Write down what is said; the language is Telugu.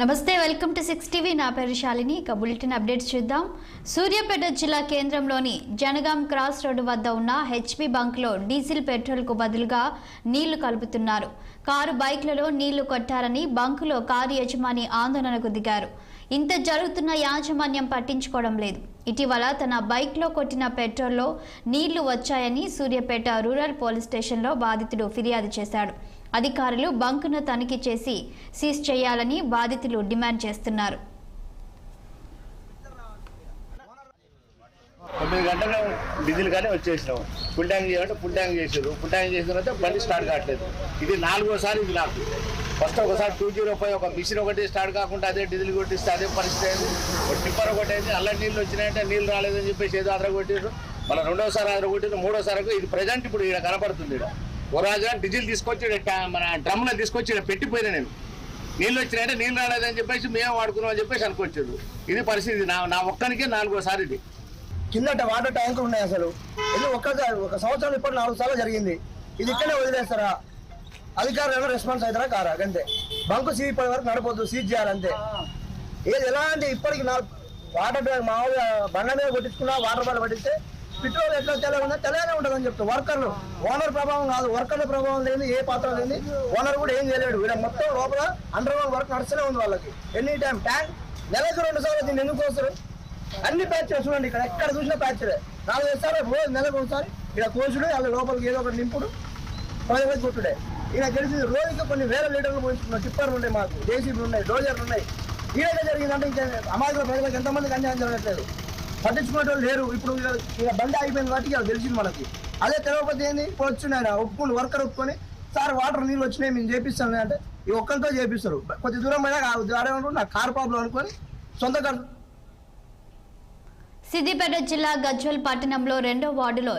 నమస్తే, వెల్కమ్ టు 6 టీవీ. నా పేరు శాలిని. ఇక బులెటిన్ అప్డేట్స్ చూద్దాం. సూర్యాపేట జిల్లా కేంద్రంలోని జనగాం క్రాస్ రోడ్డు వద్ద ఉన్న హెచ్పీ బంక్లో డీజిల్ పెట్రోల్కు బదులుగా నీళ్లు కలుపుతున్నారు. కారు బైక్లలో నీళ్లు కొట్టారని బంకులో కారు యజమాని ఆందోళనకు దిగారు. ఇంత జరుగుతున్న యాజమాన్యం పట్టించుకోవడం లేదు. ఇటీవల తన బైక్లో కొట్టిన పెట్రోల్లో నీళ్లు వచ్చాయని సూర్యాపేట రూరల్ పోలీస్ స్టేషన్లో బాధితుడు ఫిర్యాదు చేశాడు. అధికారులు బంకును తనిఖీ చేసి సీజ్ చేయాలని బాధితులు డిమాండ్ చేస్తున్నారు. 9 గంటల డీజిల్ కానీ వచ్చేసినాం. ఫుల్ ట్యాంక్ చేయాలంటే ఫుల్ ట్యాంక్ చేసారు. ఫుల్ ట్యాంక్ చేసిన తర్వాత బండి స్టార్ట్ కావట్లేదు. ఇది 4వసారి ఇది నాకు. ఫస్ట్ ఒకసారి 205 ఒక మిషన్ ఒకటి స్టార్ట్ కాకుండా అదే డీజిల్ కొట్టిస్తే అదే పరిస్థితి అయింది. ఒక టిప్పర్ ఒకటి అయింది. అల్ల నీళ్ళు వచ్చినాయంటే నీళ్ళు రాలేదని చెప్పేసి ఏదో అదర కొట్టారు. మళ్ళీ 2వసారి అదర కొట్టారు. 3వసారికి ఇది ప్రజెంట్ ఇప్పుడు ఇక్కడ కనపడుతుంది. ఇక్కడ ఓరాజుగా డీజిల్ తీసుకొచ్చి మన డ్రమ్లో తీసుకొచ్చి ఇక్కడ పెట్టిపోయినా నేను. నీళ్ళు వచ్చినాయంటే నీళ్ళు రాలేదని చెప్పేసి మేము వాడుకున్నాం అని చెప్పేసి అనుకోవచ్చు. ఇది పరిస్థితి. నా ఒక్కనికే 4వసారి ఇది. కిందట వాటర్ ట్యాంకులు ఉన్నాయి. అసలు ఇది ఒక సంవత్సరం ఇప్పుడు 4 సార్లు జరిగింది. ఇది ఇక్కడే వదిలేస్తారా? అధికారులు రెస్పాన్స్ అవుతారా కారా? అంతే. బంకు సీజ్ ఇప్పటి వరకు నడపొద్దు, సీజ్ చేయాలంతే. ఏది ఎలా అంటే ఇప్పటికి వాటర్ ట్యాంక్ మామూలుగా బండ మీద కొట్టించుకున్నా వాటర్ బాటిల్ పట్టిస్తే పెట్రోల్ ఎట్లా తెల్లగా తెల్లగానే ఉంటుంది అని చెప్తారు. వర్కర్లు ఓనర్ ప్రభావం కాదు, వర్కర్ల ప్రభావం లేదు, ఏ పాత్ర లేదు. ఓనర్ కూడా ఏం చేయలేడు. వీళ్ళ మొత్తం లోపల అండర్ గ్రౌండ్ వర్క్ నడుస్తూనే ఉంది వాళ్ళకి. ఎనీ టైం ట్యాంక్ నెలకు 2 సార్లు దీన్ని ఎందుకు వస్తారు? అన్ని ప్యాచెస్ చూడండి. ఇక్కడ ఎక్కడ చూసినా ప్యాచ్లే. 4-5 సార్లు రోజు నెలకు ఒకసారి ఇక్కడ కోసుడు, వాళ్ళ లోపలికి ఏదో ఒకటి నింపుడు, పది కొట్టుడే. ఇలా తెలిసింది. రోజుకి కొన్ని వేల లీటర్లు పోయించుకున్నాం. టిప్పర్లు ఉన్నాయి, మాకు జేసీబీలు ఉన్నాయి, డోజర్లు ఉన్నాయి. ఈడగా జరిగిందంటే ఇంకా అమాయకుల ప్రజలకు ఎంతమందికి అన్యాయం జరగట్లేదు. పట్టించుకునే వాళ్ళు లేరు. ఇప్పుడు ఇక బండి ఆగిపోయింది కాబట్టి ఇక తెలిసింది మనకి. అదే తెలవకపోతే ఏంది? ఇప్పుడు వచ్చింది ఆయన ఒప్పుకుని, వర్కర్ ఒప్పుకొని, సార్ వాటర్ నీళ్ళు వచ్చినాయి మేము చేపిస్తాను అంటే ఈ ఒక్కరితో చేపిస్తారు. కొద్ది దూరం పోయినా నా కారు ప్రాబ్లం అనుకొని సొంత ఖర్చు. సిద్దిపేట జిల్లా గజ్వెల్ పట్టణంలో 2వ వార్డులో